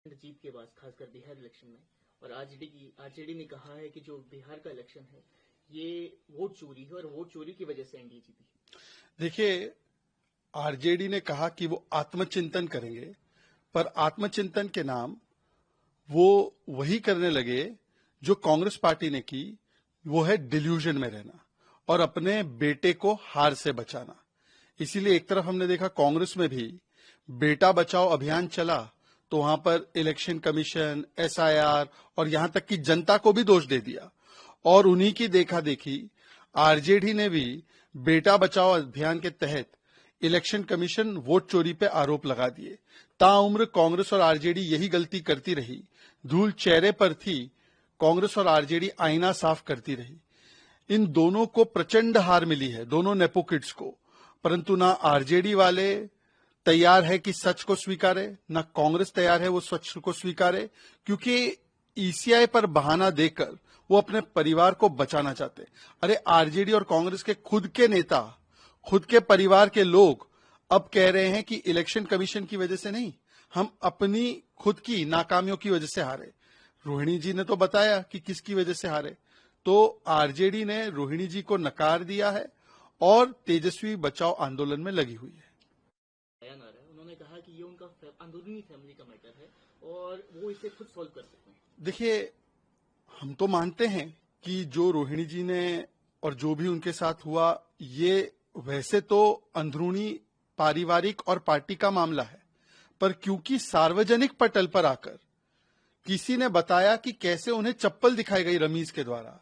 जीत के बाद खासकर बिहार इलेक्शन में, और आरजेडी ने कहा है कि जो बिहार का इलेक्शन है ये वोट चोरी है और वोट चोरी की वजह से एनडीए जीती। देखिए, आरजेडी ने कहा कि वो आत्मचिंतन करेंगे, पर आत्मचिंतन के नाम वो वही करने लगे जो कांग्रेस पार्टी ने की, वो है डिल्यूजन में रहना और अपने बेटे को हार से बचाना। इसीलिए एक तरफ हमने देखा कांग्रेस में भी बेटा बचाओ अभियान चला, तो वहां पर इलेक्शन कमीशन, एसआईआर और यहां तक कि जनता को भी दोष दे दिया। और उन्हीं की देखा देखी आरजेडी ने भी बेटा बचाओ अभियान के तहत इलेक्शन कमीशन वोट चोरी पे आरोप लगा दिए। ताउम्र कांग्रेस और आरजेडी यही गलती करती रही, धूल चेहरे पर थी, कांग्रेस और आरजेडी आईना साफ करती रही। इन दोनों को प्रचंड हार मिली है, दोनों नेपो किड्स को, परंतु ना आरजेडी वाले तैयार है कि सच को स्वीकारे, ना कांग्रेस तैयार है वो सच को स्वीकारे, क्योंकि ईसीआई पर बहाना देकर वो अपने परिवार को बचाना चाहते। अरे आरजेडी और कांग्रेस के खुद के नेता, खुद के परिवार के लोग अब कह रहे हैं कि इलेक्शन कमीशन की वजह से नहीं, हम अपनी खुद की नाकामियों की वजह से हारे। रोहिणी जी ने तो बताया कि किसकी वजह से हारे। तो आरजेडी ने रोहिणी जी को नकार दिया है और तेजस्वी बचाओ आंदोलन में लगी हुई है। बयान आ रहा है, उन्होंने कहा कि ये उनका अंदरूनी फैमिली का मैटर है और वो इसे खुद सॉल्व कर सकते हैं। देखिए, हम तो मानते हैं कि जो रोहिणी जी ने और जो भी उनके साथ हुआ, ये वैसे तो अंदरूनी पारिवारिक और पार्टी का मामला है, पर क्योंकि सार्वजनिक पटल पर आकर किसी ने बताया कि कैसे उन्हें चप्पल दिखाई गई रमीज के द्वारा,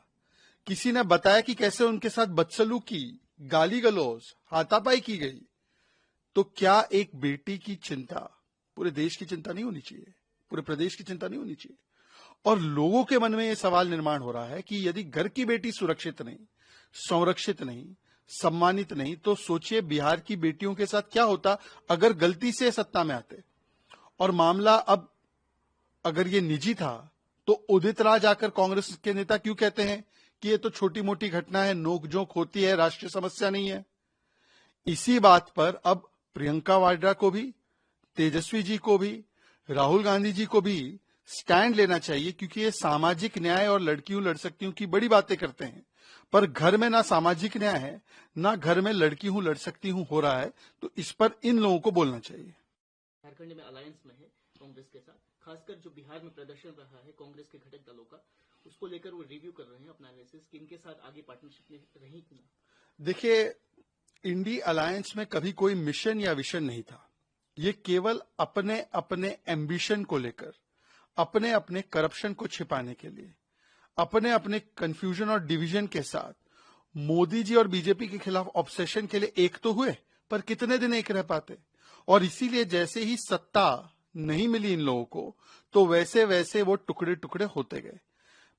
किसी ने बताया कि कैसे उनके साथ बदसलूकी, गाली गलौज, हाथापाई की गई, तो क्या एक बेटी की चिंता पूरे देश की चिंता नहीं होनी चाहिए, पूरे प्रदेश की चिंता नहीं होनी चाहिए? और लोगों के मन में यह सवाल निर्माण हो रहा है कि यदि घर की बेटी सुरक्षित नहीं, संरक्षित नहीं, सम्मानित नहीं, तो सोचिए बिहार की बेटियों के साथ क्या होता अगर गलती से सत्ता में आते। और मामला अब अगर ये निजी था तो उदित राज आकर कांग्रेस के नेता क्यों कहते हैं कि ये तो छोटी मोटी घटना है, नोकझोंक होती है, राष्ट्रीय समस्या नहीं है। इसी बात पर अब प्रियंका वाड्रा को भी, तेजस्वी जी को भी, राहुल गांधी जी को भी स्टैंड लेना चाहिए, क्योंकि ये सामाजिक न्याय और लड़कियों लड़ सकती हूं की बड़ी बातें करते हैं, पर घर में ना सामाजिक न्याय है, ना घर में लड़की हूं लड़ सकती हूं हो रहा है। तो इस पर इन लोगों को बोलना चाहिए। झारखंड में अलायंस में है कांग्रेस के साथ, खासकर जो बिहार में प्रदर्शन रहा है कांग्रेस के घटक दलों का, उसको लेकर वो रिव्यू कर रहे हैं अपना एनालिसिस कि इनके साथ आगे पार्टनरशिप में रही कि ना। देखिए, इंडी अलायंस में कभी कोई मिशन या विशन नहीं था। ये केवल अपने अपने एम्बिशन को लेकर, अपने अपने करप्शन को छिपाने के लिए, अपने अपने कंफ्यूजन और डिवीजन के साथ मोदी जी और बीजेपी के खिलाफ ऑब्सेशन के लिए एक तो हुए, पर कितने दिन एक रह पाते। और इसीलिए जैसे ही सत्ता नहीं मिली इन लोगों को, तो वैसे वैसे वो टुकड़े टुकड़े होते गए।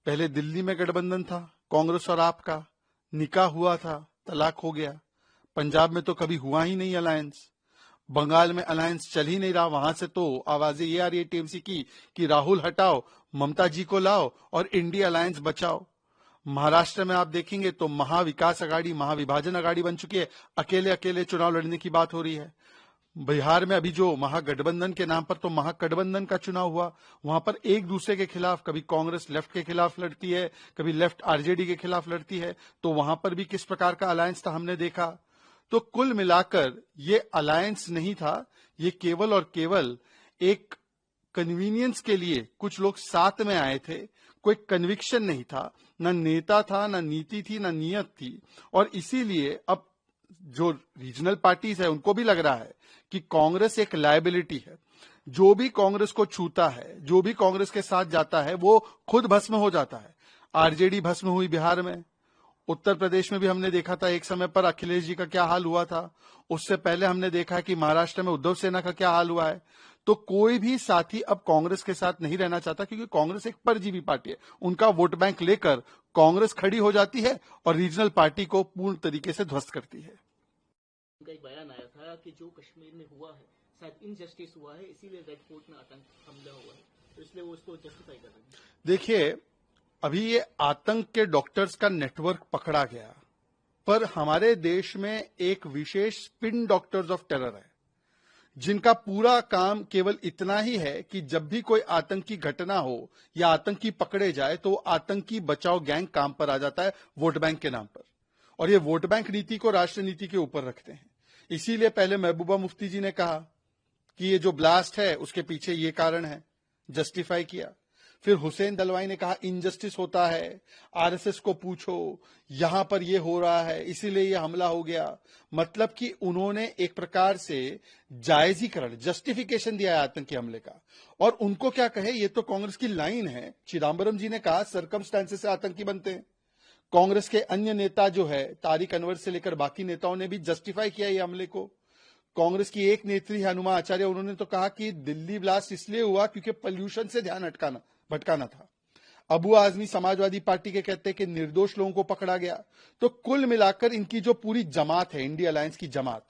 पहले दिल्ली में गठबंधन था कांग्रेस और आप का, निकाह हुआ था, तलाक हो गया। पंजाब में तो कभी हुआ ही नहीं अलायंस, बंगाल में अलायंस चल ही नहीं रहा, वहां से तो आवाजें ये आ रही है टीएमसी की कि राहुल हटाओ, ममता जी को लाओ और इंडिया अलायंस बचाओ। महाराष्ट्र में आप देखेंगे तो महाविकास अघाड़ी, महाविभाजन अघाड़ी बन चुकी है, अकेले अकेले चुनाव लड़ने की बात हो रही है। बिहार में अभी जो महागठबंधन के नाम पर तो महागठबंधन का चुनाव हुआ, वहां पर एक दूसरे के खिलाफ, कभी कांग्रेस लेफ्ट के खिलाफ लड़ती है, कभी लेफ्ट आरजेडी के खिलाफ लड़ती है, तो वहां पर भी किस प्रकार का अलायंस था हमने देखा। तो कुल मिलाकर ये अलायंस नहीं था, ये केवल और केवल एक कन्वीनियंस के लिए कुछ लोग साथ में आए थे, कोई कन्विक्शन नहीं था, ना नेता था, ना नीति थी, ना नियत थी। और इसीलिए अब जो रीजनल पार्टीज है उनको भी लग रहा है कि कांग्रेस एक लायबिलिटी है। जो भी कांग्रेस को छूता है, जो भी कांग्रेस के साथ जाता है, वो खुद भस्म हो जाता है। आरजेडी भस्म हुई बिहार में, उत्तर प्रदेश में भी हमने देखा था एक समय पर अखिलेश जी का क्या हाल हुआ था, उससे पहले हमने देखा कि महाराष्ट्र में उद्धव सेना का क्या हाल हुआ है। तो कोई भी साथी अब कांग्रेस के साथ नहीं रहना चाहता, क्योंकि कांग्रेस एक परजीवी पार्टी है। उनका वोट बैंक लेकर कांग्रेस खड़ी हो जाती है और रीजनल पार्टी को पूर्ण तरीके से ध्वस्त करती है। उनका एक बयान आया था कि जो कश्मीर में हुआ है शायद इनजस्टिस हुआ है, इसीलिए रेड फोर्ट में आतंक हमला हुआ है, तो इसलिए वो उसको जस्टिफाई कर रहे हैं। देखिए, अभी ये आतंक के डॉक्टर्स का नेटवर्क पकड़ा गया, पर हमारे देश में एक विशेष स्पिन डॉक्टर्स ऑफ टेरर है, जिनका पूरा काम केवल इतना ही है कि जब भी कोई आतंकी घटना हो या आतंकी पकड़े जाए तो आतंकी बचाओ गैंग काम पर आ जाता है वोट बैंक के नाम पर, और ये वोट बैंक नीति को राष्ट्र नीति के ऊपर रखते हैं। इसीलिए पहले महबूबा मुफ्ती जी ने कहा कि ये जो ब्लास्ट है उसके पीछे ये कारण है, जस्टिफाई किया। फिर हुसैन दलवाई ने कहा इनजस्टिस होता है, आरएसएस को पूछो, यहां पर ये हो रहा है इसीलिए ये हमला हो गया। मतलब कि उन्होंने एक प्रकार से जायजीकरण, जस्टिफिकेशन दिया है आतंकी हमले का। और उनको क्या कहे, ये तो कांग्रेस की लाइन है। चिदम्बरम जी ने कहा सरकमस्टेंसेस से आतंकी बनते हैं। कांग्रेस के अन्य नेता जो है तारिक अनवर से लेकर बाकी नेताओं ने भी जस्टिफाई किया ये हमले को। कांग्रेस की एक नेत्री हनुमा आचार्य, उन्होंने तो कहा कि दिल्ली ब्लास्ट इसलिए हुआ क्योंकि पोल्यूशन से ध्यान भटकाना था। अबू आजमी समाजवादी पार्टी के कहते हैं कि निर्दोष लोगों को पकड़ा गया। तो कुल मिलाकर इनकी जो पूरी जमात है, इंडिया अलायंस की जमात,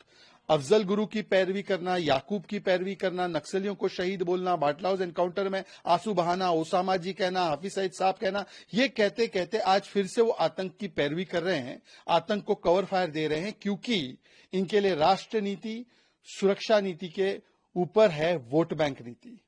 अफजल गुरु की पैरवी करना, याकूब की पैरवी करना, नक्सलियों को शहीद बोलना, बाटला हाउस एनकाउंटर में आंसू बहाना, ओसामा जी कहना, हाफिज सईद साहब कहना, ये कहते कहते आज फिर से वो आतंक की पैरवी कर रहे हैं, आतंक को कवर फायर दे रहे हैं, क्योंकि इनके लिए राष्ट्र नीति, सुरक्षा नीति के ऊपर है वोट बैंक नीति।